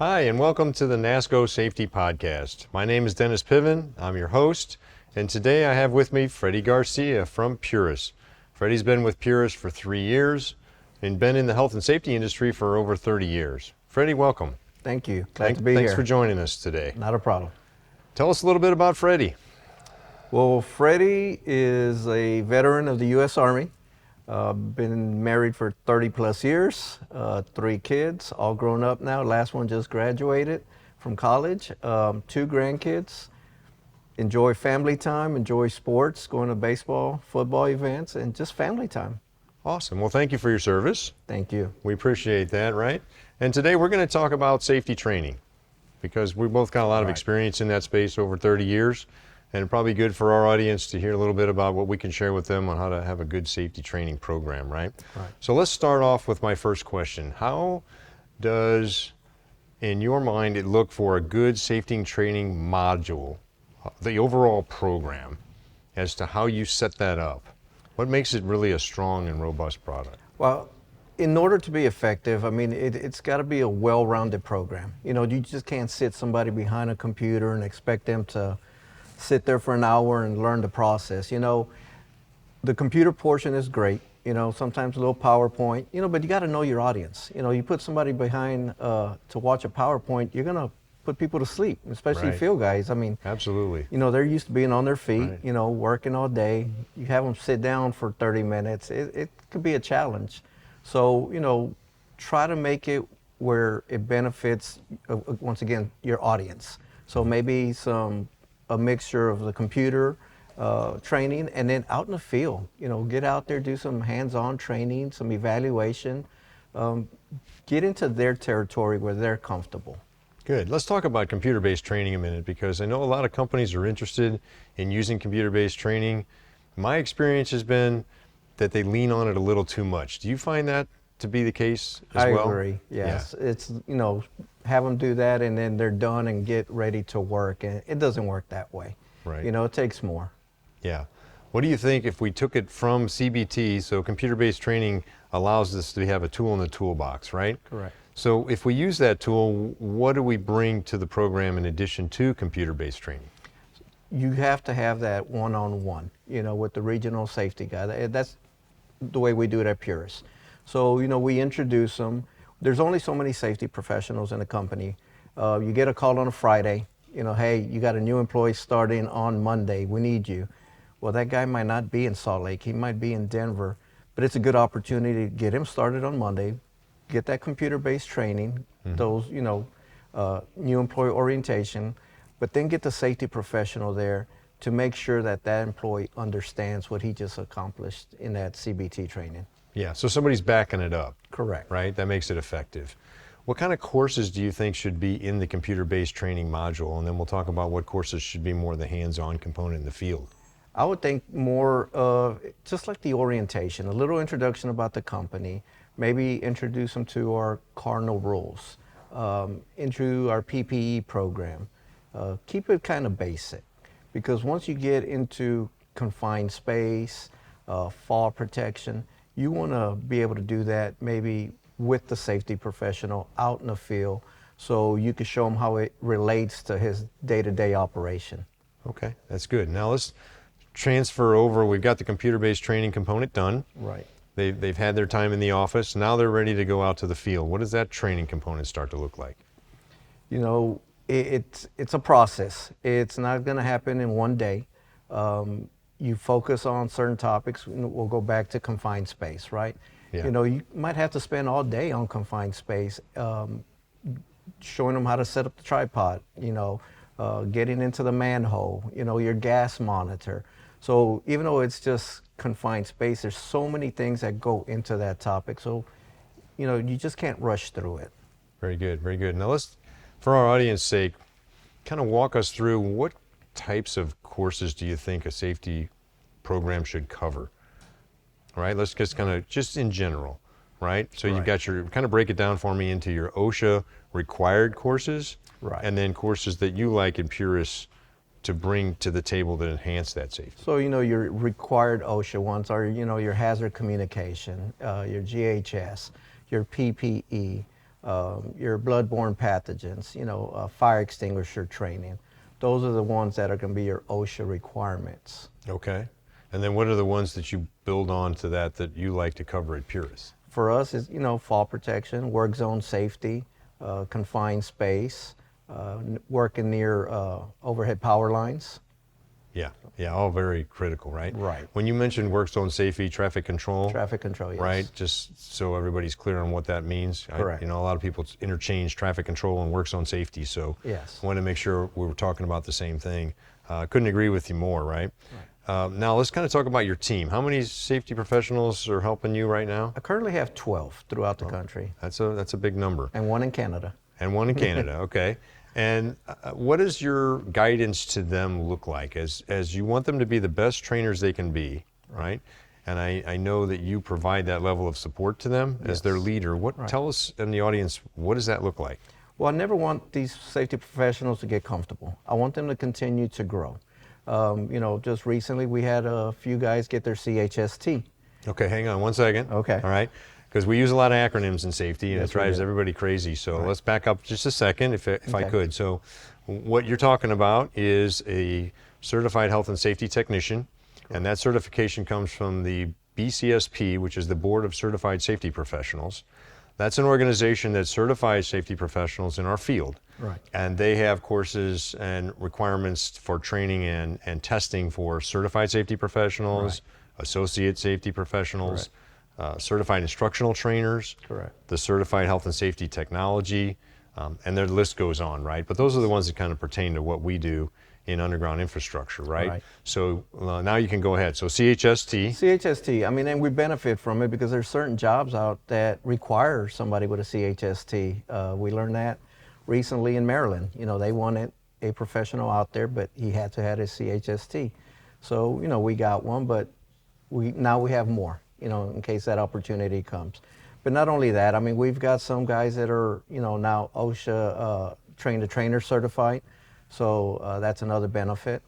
Hi, and welcome to the NASSCO Safety Podcast. My name is Dennis Piven. I'm your host, and today I have with me Freddy Garcia from Puris. Freddy's been with Puris for 3 years and been in the health and safety industry for over 30 years. Freddy, welcome. Thank you. Glad to be here. Thanks for joining us today. Not a problem. Tell us a little bit about Freddy. Well, Freddy is a veteran of the U.S. Army. Been married for 30 plus years, 3 kids, all grown up now. Last one just graduated from college, 2 grandkids. Enjoy family time, enjoy sports, going to baseball, football events, and just family time. Awesome. Well, thank you for your service. Thank you. We appreciate that, right? And today we're going to talk about safety training because we both got a lot of experience in that space over 30 years. And probably good for our audience to hear a little bit about what we can share with them on how to have a good safety training program, right? So let's start off with my first question. How does, in your mind, it look for a good safety training module, the overall program, as to how you set that up? What makes it really a strong and robust product? Well, in order to be effective, I mean, it's got to be a well-rounded program. You know, you just can't sit somebody behind a computer and expect them to sit there for an hour and learn the process. You know, the computer portion is great, you know, sometimes a little PowerPoint, you know, but you got to know your audience. You know, you put somebody behind to watch a PowerPoint, you're going to put people to sleep, especially field guys. I mean, absolutely. You know, they're used to being on their feet, you know, working all day. You have them sit down for 30 minutes. It could be a challenge. So, you know, try to make it where it benefits, once again, your audience. So maybe a mixture of the computer training and then out in the field, you know, get out there, do some hands-on training, some evaluation, get into their territory where they're comfortable. Good. Let's talk about computer-based training a minute because I know a lot of companies are interested in using computer-based training. My experience has been that they lean on it a little too much. Do you find that to be the case as well? I agree, yes. Yeah. It's, you know, have them do that and then they're done and get ready to work, and it doesn't work that way. Right. You know, it takes more. Yeah. What do you think if we took it from CBT, so computer-based training allows us to have a tool in the toolbox, right? Correct. So if we use that tool, what do we bring to the program in addition to computer-based training? You have to have that one-on-one, you know, with the regional safety guy. That's the way we do it at Puris. So, you know, we introduce them. There's only so many safety professionals in the company. You get a call on a Friday, you know, hey, you got a new employee starting on Monday, we need you. Well, that guy might not be in Salt Lake, he might be in Denver, but it's a good opportunity to get him started on Monday, get that computer-based training, those, you know, new employee orientation, but then get the safety professional there to make sure that that employee understands what he just accomplished in that CBT training. Yeah, so somebody's backing it up. Correct. Right? That makes it effective. What kind of courses do you think should be in the computer-based training module? And then we'll talk about what courses should be more the hands-on component in the field. I would think more just like the orientation, a little introduction about the company, maybe introduce them to our cardinal rules, into our PPE program. Keep it kind of basic, because once you get into confined space, fall protection, you want to be able to do that maybe with the safety professional out in the field so you can show him how it relates to his day-to-day operation. Okay, that's good. Now let's transfer over. We've got the computer-based training component done. Right. They've had their time in the office. Now they're ready to go out to the field. What does that training component start to look like? You know, it's a process. It's not going to happen in one day. You focus on certain topics. We'll go back to confined space, right? Yeah. You know, you might have to spend all day on confined space, showing them how to set up the tripod, you know, getting into the manhole, you know, your gas monitor. So even though it's just confined space, there's so many things that go into that topic. So, you know, you just can't rush through it. Very good, very good. Now let's, for our audience's sake, kind of walk us through what types of courses do you think a safety program should cover? All right, let's just kind of, just in general, right? So you've got your, kind of break it down for me into your OSHA required courses, and then courses that you like in Puris to bring to the table that enhance that safety. So, you know, your required OSHA ones are, you know, your hazard communication, your GHS, your PPE, your bloodborne pathogens, fire extinguisher training. Those are the ones that are going to be your OSHA requirements. Okay. And then what are the ones that you build on to that you like to cover at Puris? For us is, fall protection, work zone safety, confined space, working near overhead power lines. Yeah, all very critical, right? Right. When you mentioned work zone safety, traffic control. Traffic control, yes. Right, just so everybody's clear on what that means. Correct. A lot of people interchange traffic control and work zone safety, so Yes. I want to make sure we were talking about the same thing. Couldn't agree with you more, right? Now let's kind of talk about your team. How many safety professionals are helping you right now? I currently have 12 throughout the country. That's a big number. And one in Canada. And one in Canada, okay. And what does your guidance to them look like as you want them to be the best trainers they can be, right? And I know that you provide that level of support to them as their leader. Tell us in the audience, what does that look like? Well, I never want these safety professionals to get comfortable. I want them to continue to grow. Just recently we had a few guys get their CHST. Okay, hang on one second. Okay. All right. Because we use a lot of acronyms in safety, and Yes, it drives we do. everybody crazy. So let's back up just a second, if I Okay. could. So what you're talking about is a certified health and safety technician, and that certification comes from the BCSP, which is the Board of Certified Safety Professionals. That's an organization that certifies safety professionals in our field. Right. And they have courses and requirements for training and testing for certified safety professionals, associate safety professionals, certified instructional trainers, the certified health and safety technology, and their list goes on, right? But those are the ones that kind of pertain to what we do in underground infrastructure, right? So now you can go ahead. So CHST. CHST, and we benefit from it because there's certain jobs out that require somebody with a CHST. We learned that recently in Maryland. They wanted a professional out there, but he had to have his CHST. So, we got one, but now we have more, in case that opportunity comes. But not only that, we've got some guys that are, now OSHA train-to-trainer certified. So that's another benefit.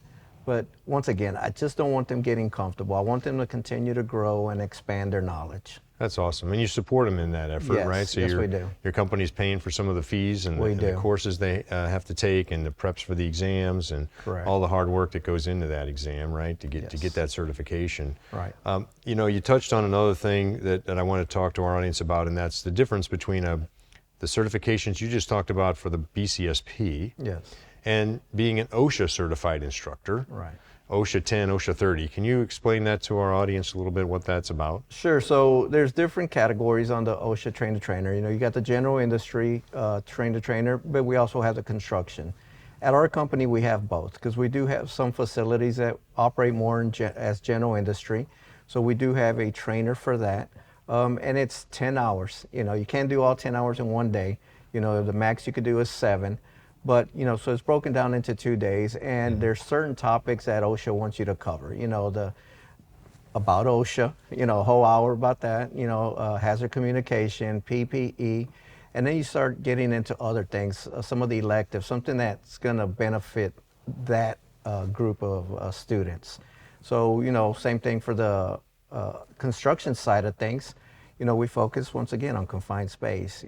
But once again, I just don't want them getting comfortable. I want them to continue to grow and expand their knowledge. That's awesome. And you support them in that effort, Yes, right? So yes, we do. Your company's paying for some of the fees and the courses they have to take and the preps for the exams and all the hard work that goes into that exam, right? To get that certification. Right. You touched on another thing that I want to talk to our audience about, and that's the difference between the certifications you just talked about for the BCSP. Yes. And being an OSHA certified instructor. Right. OSHA 10, OSHA 30. Can you explain that to our audience a little bit, what that's about? Sure. So there's different categories on the OSHA train-to-trainer. You got the general industry train-to-trainer, but we also have the construction. At our company, we have both because we do have some facilities that operate more as general industry. So we do have a trainer for that. And it's 10 hours. You can't do all 10 hours in one day. The max you could do is 7. But, so it's broken down into 2 days, and there's certain topics that OSHA wants you to cover. About OSHA, a whole hour about that, hazard communication, PPE, and then you start getting into other things, some of the electives, something that's going to benefit that group of students. So, same thing for the construction side of things. We focus once again on confined space,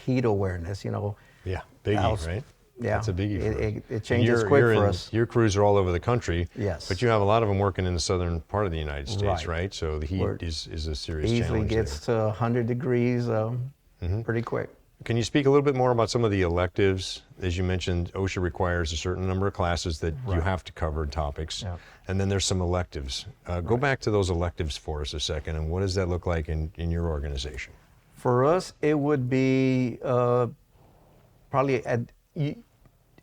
heat awareness, Yeah, biggie, right? Yeah, that's a biggie. It changes quick for us. Your crews are all over the country. Yes. But you have a lot of them working in the southern part of the United States, right? So the heat is a serious challenge. Easily gets to 100 degrees pretty quick. Can you speak a little bit more about some of the electives? As you mentioned, OSHA requires a certain number of classes that you have to cover, topics. Yeah. And then there's some electives. Go back to those electives for us a second, and what does that look like in your organization? For us, it would be probably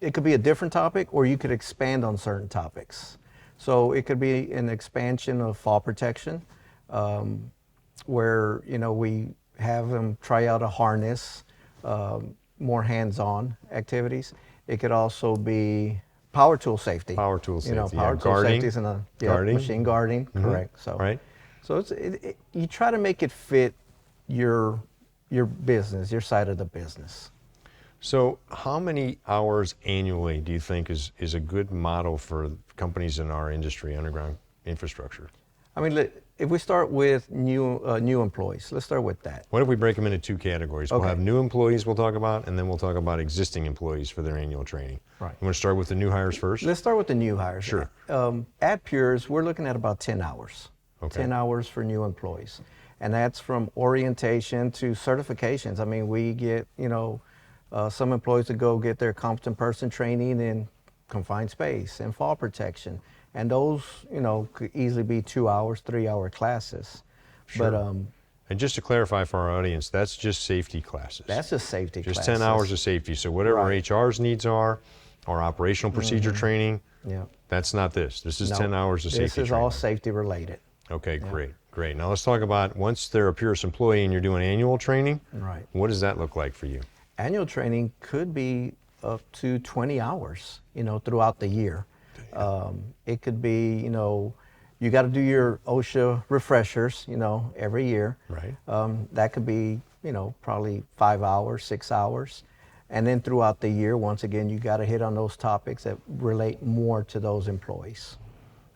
it could be a different topic, or you could expand on certain topics. So it could be an expansion of fall protection, where we have them try out a harness, more hands-on activities. It could also be power tool safety. Power tool safety. Power tool guarding, safety is in guarding. machine guarding. Correct. So right. So you try to make it fit your business, your side of the business. So how many hours annually do you think is a good model for companies in our industry, underground infrastructure? I mean, if we start with new employees, let's start with that. What if we break them into two categories? We'll Okay. have new employees we'll talk about, and then we'll talk about existing employees for their annual training. Right. You want to start with the new hires first? Let's start with the new hires. Sure. At Puris, we're looking at about 10 hours. Okay. 10 hours for new employees. And that's from orientation to certifications. I mean, we get, some employees that go get their competent person training in confined space and fall protection. And those, could easily be 2 hours, 3-hour classes. Sure. But and just to clarify for our audience, that's just safety classes. that's just safety just classes. 10 hours of safety. So whatever Right. HR's needs are, or operational procedure training, Yeah. that's not this. This is No, 10 hours of safety This is training. all safety related. Okay, great, great. Now let's talk about once they're a Puris employee and you're doing annual training, Right. what does that look like for you? Annual training could be up to 20 hours, throughout the year. It could be, you got to do your OSHA refreshers, every year. Right. That could be, probably 5 hours, 6 hours. And then throughout the year, once again, you got to hit on those topics that relate more to those employees.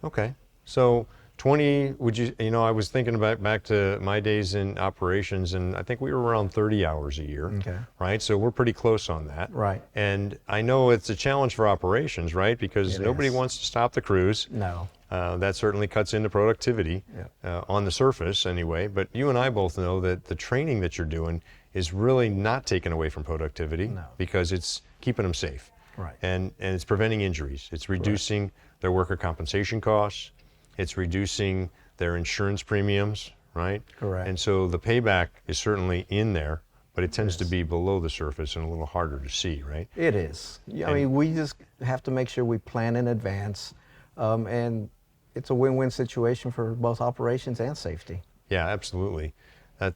Okay. So 20, I was thinking about back to my days in operations, and I think we were around 30 hours a year. Okay. Right? So we're pretty close on that. Right. And I know it's a challenge for operations, right? Because It nobody is. wants to stop the crews. No. That certainly cuts into productivity on the surface anyway. But you and I both know that the training that you're doing is really not taken away from productivity No. because it's keeping them safe. Right. And it's preventing injuries. It's reducing their worker compensation costs. It's reducing their insurance premiums, right? Correct. And so the payback is certainly in there, but it tends to be below the surface and a little harder to see, right? It is. Yeah, I mean, we just have to make sure we plan in advance, and it's a win-win situation for both operations and safety. Yeah, absolutely.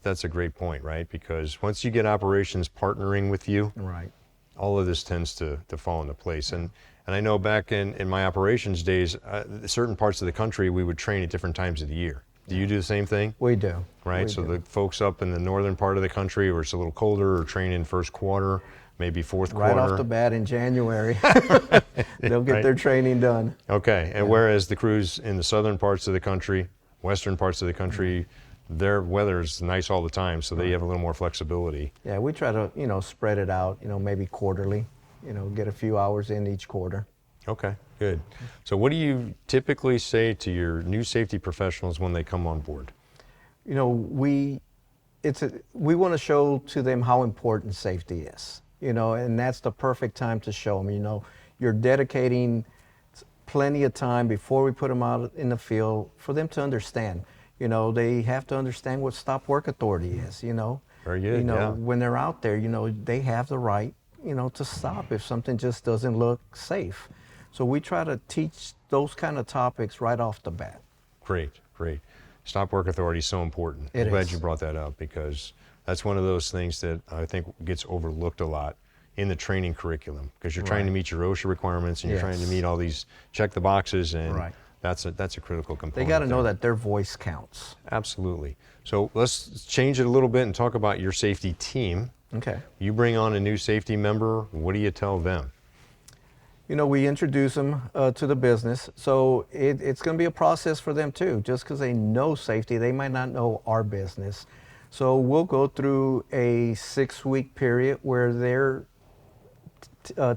That's a great point, right? Because once you get operations partnering with you, Right. all of this tends to fall into place. And I know back in my operations days, certain parts of the country, we would train at different times of the year. Do you do the same thing? We do. Right, We so do. the folks up in the northern part of the country where it's a little colder are training first quarter, maybe fourth Right quarter. off the bat in January, they'll get Right. their training done. Okay, and whereas the crews in the southern parts of the country, western parts of the country, their weather is nice all the time, so they have a little more flexibility. Yeah, we try to, spread it out, maybe quarterly, get a few hours in each quarter. Okay, good. So what do you typically say to your new safety professionals when they come on board? We want to show to them how important safety is, and that's the perfect time to show them. You're dedicating plenty of time before we put them out in the field for them to understand. They have to understand what stop work authority is. Very good, yeah. When they're out there, they have the right, to stop if something just doesn't look safe. So we try to teach those kind of topics right off the bat. Great, great. Stop work authority is so important. It I'm glad is. you brought that up because that's one of those things that I think gets overlooked a lot in the training curriculum because you're trying to meet your OSHA requirements and you're trying to Yes. meet all these, check the boxes, and Right. that's a critical component. They got to know there. that their voice counts. Absolutely. So let's change it a little bit and talk about your safety team. Okay. You bring on a new safety member, what do you tell them? We introduce them to the business, so it's going to be a process for them too. Just because they know safety, they might not know our business. So we'll go through a 6-week period where they're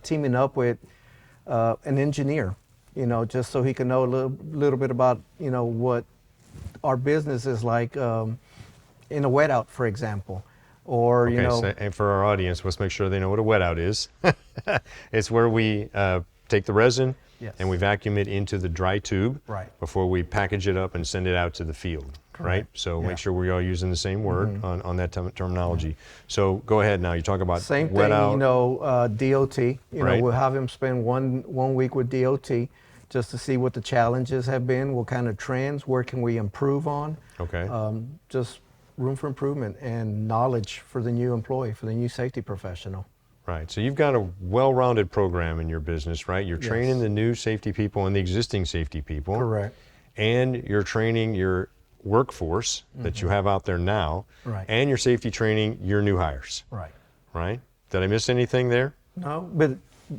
teaming up with an engineer, just so he can know a little bit about, what our business is like in a wet out, for example. Or, Okay, so, and for our audience, let's make sure they know what a wet out is. It's where we take the resin Yes. and we vacuum it into the dry tube Right. before we package it up and send it out to the field, right? Correct. So Yeah. make sure we're all using the same word on that terminology. So go ahead now, you talk about Same wet thing, out. DOT. Right. We'll have him spend one week with DOT just to see what the challenges have been, what kind of trends, where can we improve on. Okay. Just room for improvement and knowledge for the new employee, for the new safety professional. Right, so you've got a well-rounded program in your business, right? You're Yes. training the new safety people and the existing safety people. Correct. And you're training your workforce that you have out there now. Right. And you're safety training your new hires, Right. right? Did I miss anything there? No, but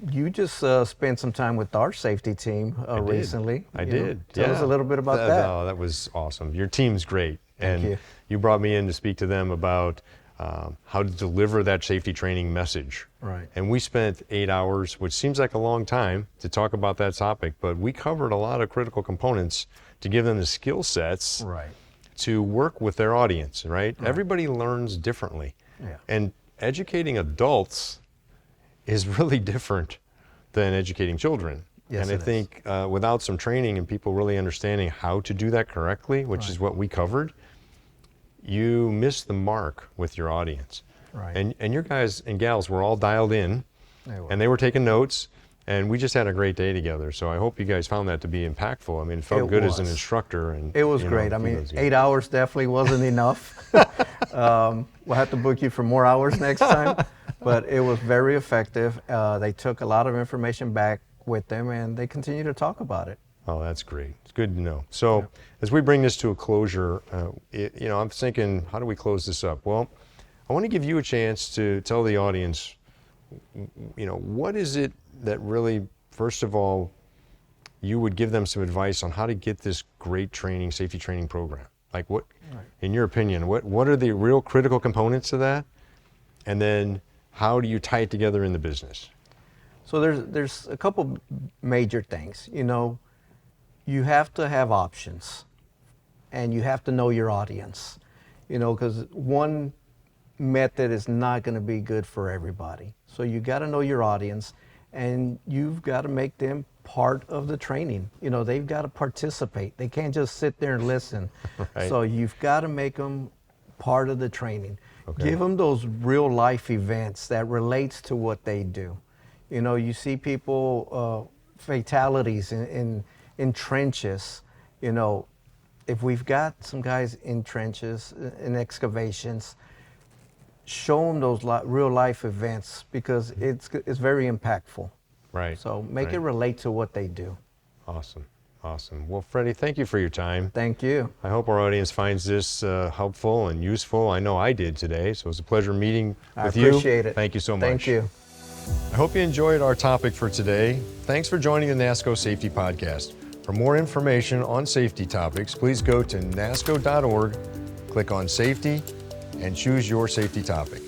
You just spent some time with our safety team recently. I You know, did. Tell us a little bit about that. Oh, that was awesome. Your team's great. Thank And you. brought me in to speak to them about how to deliver that safety training message. Right. And we spent 8 hours, which seems like a long time to talk about that topic, but we covered a lot of critical components to give them the skill sets Right. to work with their audience, right? Everybody learns differently. Yeah. And educating adults is really different than educating children. Yes, and I it is. think without some training and people really understanding how to do that correctly, which is what we covered, you miss the mark with your audience. Right. And your guys and gals were all dialed in, and they were taking notes, and we just had a great day together. So I hope you guys found that to be impactful. I mean, it felt good as an was. instructor. And It was you know, great. I keep mean, those 8 hours definitely wasn't enough. We'll have to book you for more hours next time. But it was very effective. They took a lot of information back with them, and they continue to talk about it. Oh, that's great. It's good to know. So as we bring this to a closure, you know, I'm thinking, how do we close this up? Well, I want to give you a chance to tell the audience, you know, what is it that really, first of all, you would give them some advice on how to get this great training, safety training program? Like what, in your opinion, what are the real critical components to that? And then how do you tie it together in the business? So there's a couple major things. You know, you have to have options, and you have to know your audience. You know, because one method is not going to be good for everybody. So you got to know your audience, and you've got to make them part of the training. You know, they've got to participate. They can't just sit there and listen. Right. So you've got to make them part of the training. Okay. Give them those real life events that relates to what they do. You know, you see people, fatalities in trenches. You know, if we've got some guys in trenches, in excavations, show them those real life events, because it's very impactful. Right. So make right. it relate to what they do. Awesome. Awesome. Well, Freddie, thank you for your time. Thank you. I hope our audience finds this helpful and useful. I know I did today, so it was a pleasure meeting with you. I appreciate it. Thank you so much. Thank you. I hope you enjoyed our topic for today. Thanks for joining the NASSCO Safety Podcast. For more information on safety topics, please go to nassco.org, click on safety, and choose your safety topic.